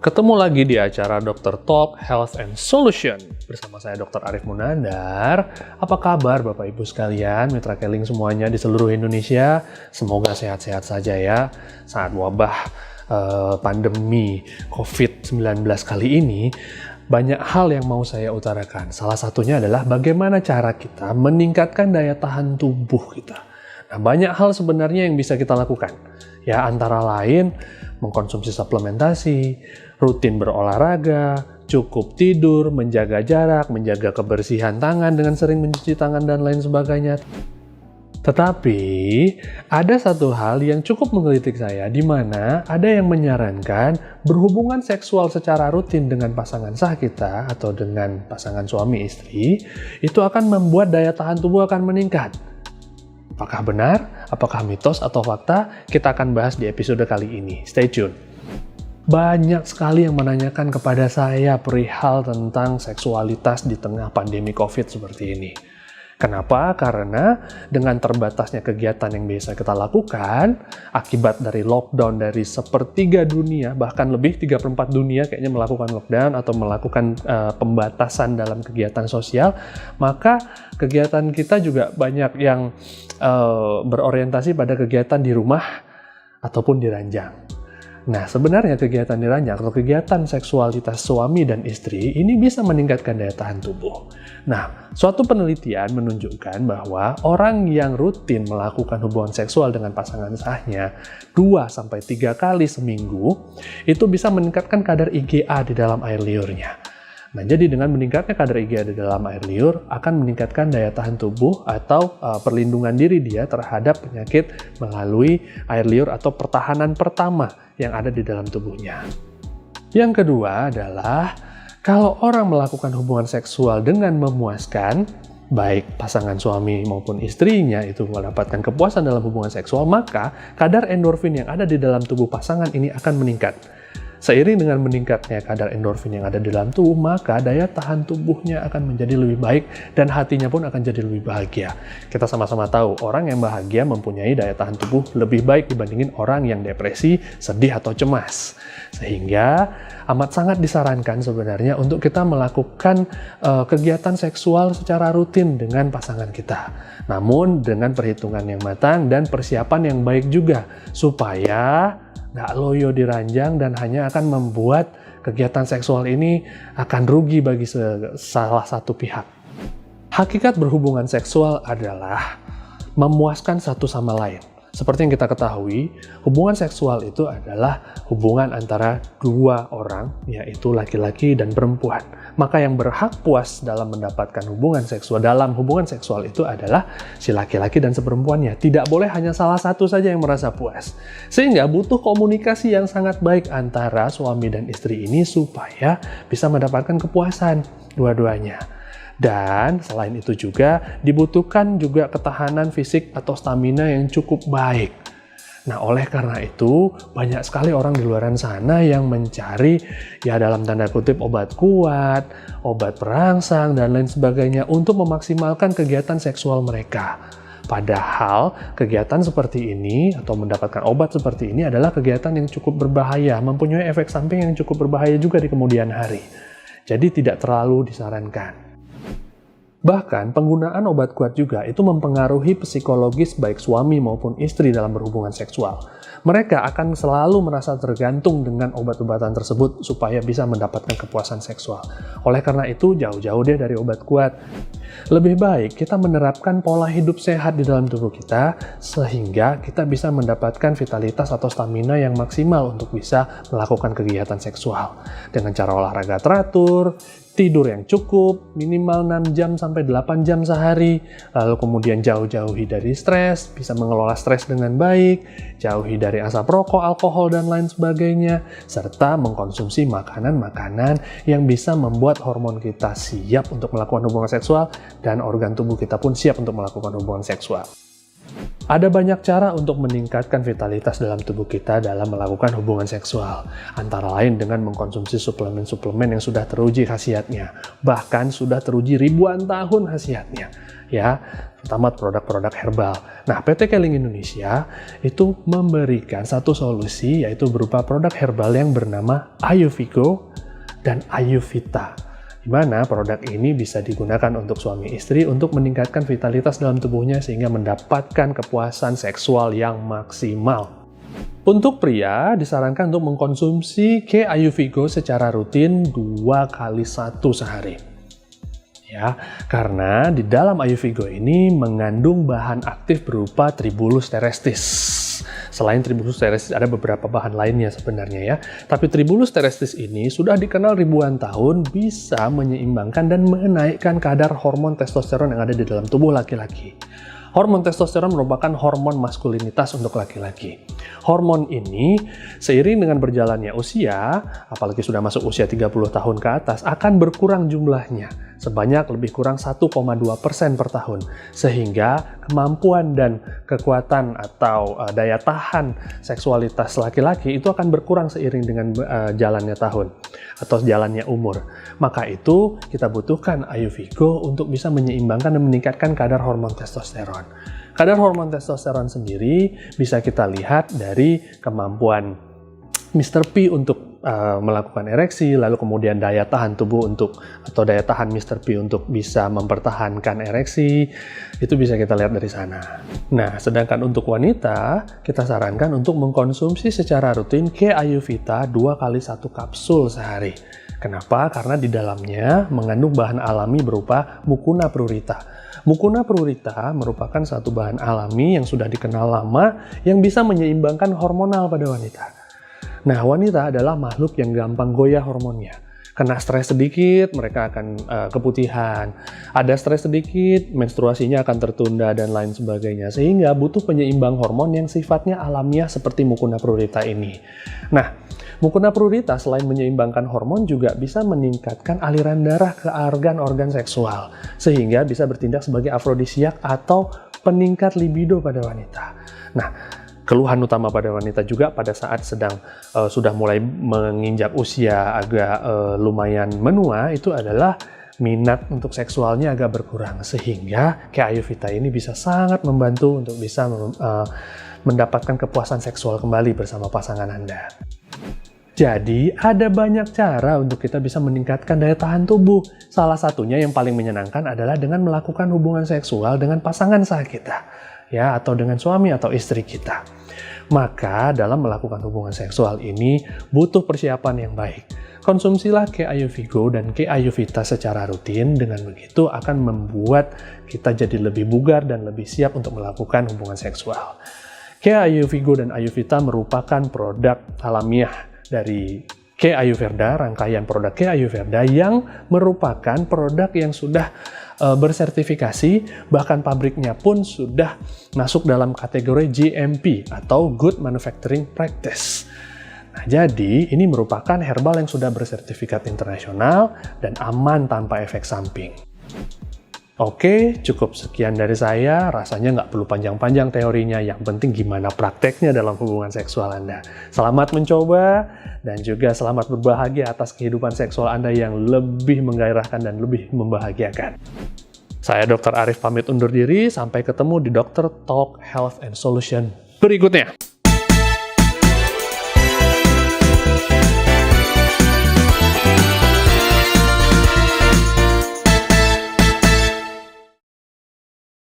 Ketemu lagi di acara Dr. Talk Health and Solution. Bersama saya Dr. Arif Munandar. Apa kabar Bapak Ibu sekalian, mitra keling semuanya di seluruh Indonesia? Semoga sehat-sehat saja ya. Saat wabah pandemi COVID-19 kali ini, banyak hal yang mau saya utarakan. Salah satunya adalah bagaimana cara kita meningkatkan daya tahan tubuh kita. Nah, banyak hal sebenarnya yang bisa kita lakukan. Ya, antara lain mengkonsumsi suplementasi, rutin berolahraga, cukup tidur, menjaga jarak, menjaga kebersihan tangan dengan sering mencuci tangan dan lain sebagainya. Tetapi ada satu hal yang cukup menggelitik saya, di mana ada yang menyarankan berhubungan seksual secara rutin dengan pasangan sah kita atau dengan pasangan suami istri itu akan membuat daya tahan tubuh akan meningkat. Apakah benar? Apakah mitos atau fakta? Kita akan bahas di episode kali ini. Stay tune. Banyak sekali yang menanyakan kepada saya perihal tentang seksualitas di tengah pandemi COVID seperti ini. Kenapa? Karena dengan terbatasnya kegiatan yang biasa kita lakukan, akibat dari lockdown dari sepertiga dunia, bahkan lebih 3/4 dunia kayaknya melakukan lockdown atau melakukan pembatasan dalam kegiatan sosial, maka kegiatan kita juga banyak yang berorientasi pada kegiatan di rumah ataupun di ranjang. Nah, sebenarnya kegiatan di ranjang atau kegiatan seksualitas suami dan istri ini bisa meningkatkan daya tahan tubuh. Nah, suatu penelitian menunjukkan bahwa orang yang rutin melakukan hubungan seksual dengan pasangan sahnya 2-3 kali seminggu itu bisa meningkatkan kadar IgA di dalam air liurnya. Nah, jadi dengan meningkatnya kadar IgA di dalam air liur akan meningkatkan daya tahan tubuh atau perlindungan diri dia terhadap penyakit melalui air liur atau pertahanan pertama yang ada di dalam tubuhnya. Yang kedua adalah kalau orang melakukan hubungan seksual dengan memuaskan, baik pasangan suami maupun istrinya itu mendapatkan kepuasan dalam hubungan seksual, maka kadar endorfin yang ada di dalam tubuh pasangan ini akan meningkat. Seiring dengan meningkatnya kadar endorfin yang ada di dalam tubuh, maka daya tahan tubuhnya akan menjadi lebih baik dan hatinya pun akan jadi lebih bahagia. Kita sama-sama tahu, orang yang bahagia mempunyai daya tahan tubuh lebih baik dibandingin orang yang depresi, sedih, atau cemas. Sehingga amat sangat disarankan sebenarnya untuk kita melakukan kegiatan seksual secara rutin dengan pasangan kita. Namun dengan perhitungan yang matang dan persiapan yang baik juga, supaya nggak loyo di ranjang dan hanya akan membuat kegiatan seksual ini akan rugi bagi salah satu pihak. Hakikat berhubungan seksual adalah memuaskan satu sama lain. Seperti yang kita ketahui, hubungan seksual itu adalah hubungan antara dua orang, yaitu laki-laki dan perempuan. Maka yang berhak puas dalam mendapatkan hubungan seksual itu adalah si laki-laki dan si perempuannya. Tidak boleh hanya salah satu saja yang merasa puas. Sehingga butuh komunikasi yang sangat baik antara suami dan istri ini supaya bisa mendapatkan kepuasan dua-duanya. Dan selain itu juga dibutuhkan juga ketahanan fisik atau stamina yang cukup baik. Nah, oleh karena itu banyak sekali orang di luar sana yang mencari ya dalam tanda kutip obat kuat, obat perangsang dan lain sebagainya untuk memaksimalkan kegiatan seksual mereka. Padahal kegiatan seperti ini atau mendapatkan obat seperti ini adalah kegiatan yang cukup berbahaya, mempunyai efek samping yang cukup berbahaya juga di kemudian hari. Jadi tidak terlalu disarankan. Bahkan penggunaan obat kuat juga itu mempengaruhi psikologis baik suami maupun istri dalam berhubungan seksual. Mereka akan selalu merasa tergantung dengan obat-obatan tersebut supaya bisa mendapatkan kepuasan seksual. Oleh karena itu jauh-jauh deh dari obat kuat. Lebih baik kita menerapkan pola hidup sehat di dalam tubuh kita sehingga kita bisa mendapatkan vitalitas atau stamina yang maksimal untuk bisa melakukan kegiatan seksual. Dengan cara olahraga teratur, tidur yang cukup, minimal 6 jam sampai 8 jam sehari, lalu kemudian jauhi dari stres, bisa mengelola stres dengan baik, jauhi dari asap rokok, alkohol, dan lain sebagainya, serta mengkonsumsi makanan-makanan yang bisa membuat hormon kita siap untuk melakukan hubungan seksual dan organ tubuh kita pun siap untuk melakukan hubungan seksual. Ada banyak cara untuk meningkatkan vitalitas dalam tubuh kita dalam melakukan hubungan seksual. Antara lain dengan mengkonsumsi suplemen-suplemen yang sudah teruji khasiatnya. Bahkan sudah teruji ribuan tahun khasiatnya. Ya, terutama produk-produk herbal. Nah, PT Keling Indonesia itu memberikan satu solusi, yaitu berupa produk herbal yang bernama Ayuvigo dan Ayuvita, di mana produk ini bisa digunakan untuk suami istri untuk meningkatkan vitalitas dalam tubuhnya sehingga mendapatkan kepuasan seksual yang maksimal. Untuk pria, disarankan untuk mengkonsumsi Ayuvigo secara rutin 2 kali 1 sehari. Ya, karena di dalam Ayuvigo ini mengandung bahan aktif berupa Tribulus terrestis. Selain Tribulus terrestis ada beberapa bahan lainnya sebenarnya ya. Tapi Tribulus terrestis ini sudah dikenal ribuan tahun bisa menyeimbangkan dan menaikkan kadar hormon testosteron yang ada di dalam tubuh laki-laki. Hormon testosteron merupakan hormon maskulinitas untuk laki-laki. Hormon ini seiring dengan berjalannya usia, apalagi sudah masuk usia 30 tahun ke atas, akan berkurang jumlahnya sebanyak lebih kurang 1,2% per tahun. Sehingga kemampuan dan kekuatan atau daya tahan seksualitas laki-laki itu akan berkurang seiring dengan jalannya tahun atau jalannya umur. Maka itu kita butuhkan Ayuvigo untuk bisa menyeimbangkan dan meningkatkan kadar hormon testosteron. Kadar hormon testosteron sendiri bisa kita lihat dari kemampuan Mr. P untuk melakukan ereksi, lalu kemudian daya tahan tubuh atau daya tahan Mr. P untuk bisa mempertahankan ereksi, itu bisa kita lihat dari sana. Nah, sedangkan untuk wanita, kita sarankan untuk mengkonsumsi secara rutin Ayuvita 2 kali 1 kapsul sehari. Kenapa? Karena di dalamnya mengandung bahan alami berupa Mucuna prurita. Mucuna prurita merupakan satu bahan alami yang sudah dikenal lama yang bisa menyeimbangkan hormonal pada wanita. Nah, wanita adalah makhluk yang gampang goyah hormonnya. Kena stres sedikit, mereka akan keputihan. Ada stres sedikit, menstruasinya akan tertunda dan lain sebagainya. Sehingga butuh penyeimbang hormon yang sifatnya alamiah seperti Mucuna prurita ini. Nah, Mucuna prurita selain menyeimbangkan hormon juga bisa meningkatkan aliran darah ke organ-organ seksual. Sehingga bisa bertindak sebagai afrodisiak atau peningkat libido pada wanita. Nah, keluhan utama pada wanita juga pada saat sudah mulai menginjak usia agak lumayan menua itu adalah minat untuk seksualnya agak berkurang, sehingga Ayuvita ini bisa sangat membantu untuk bisa mendapatkan kepuasan seksual kembali bersama pasangan Anda. Jadi, ada banyak cara untuk kita bisa meningkatkan daya tahan tubuh. Salah satunya yang paling menyenangkan adalah dengan melakukan hubungan seksual dengan pasangan sah kita, ya, atau dengan suami atau istri kita. Maka dalam melakukan hubungan seksual ini butuh persiapan yang baik. Konsumsilah Ayuvigo dan Ayuvita secara rutin, dengan begitu akan membuat kita jadi lebih bugar dan lebih siap untuk melakukan hubungan seksual. Ayuvigo dan Ayuvita merupakan produk alamiah dari Ayurveda, rangkaian produk Ayurveda yang merupakan produk yang sudah bersertifikasi, bahkan pabriknya pun sudah masuk dalam kategori GMP atau Good Manufacturing Practice. Nah, jadi ini merupakan herbal yang sudah bersertifikat internasional dan aman tanpa efek samping. Oke, cukup sekian dari saya. Rasanya nggak perlu panjang-panjang teorinya, yang penting gimana prakteknya dalam hubungan seksual Anda. Selamat mencoba, dan juga selamat berbahagia atas kehidupan seksual Anda yang lebih menggairahkan dan lebih membahagiakan. Saya Dr. Arif pamit undur diri, sampai ketemu di Dr. Talk Health and Solution berikutnya.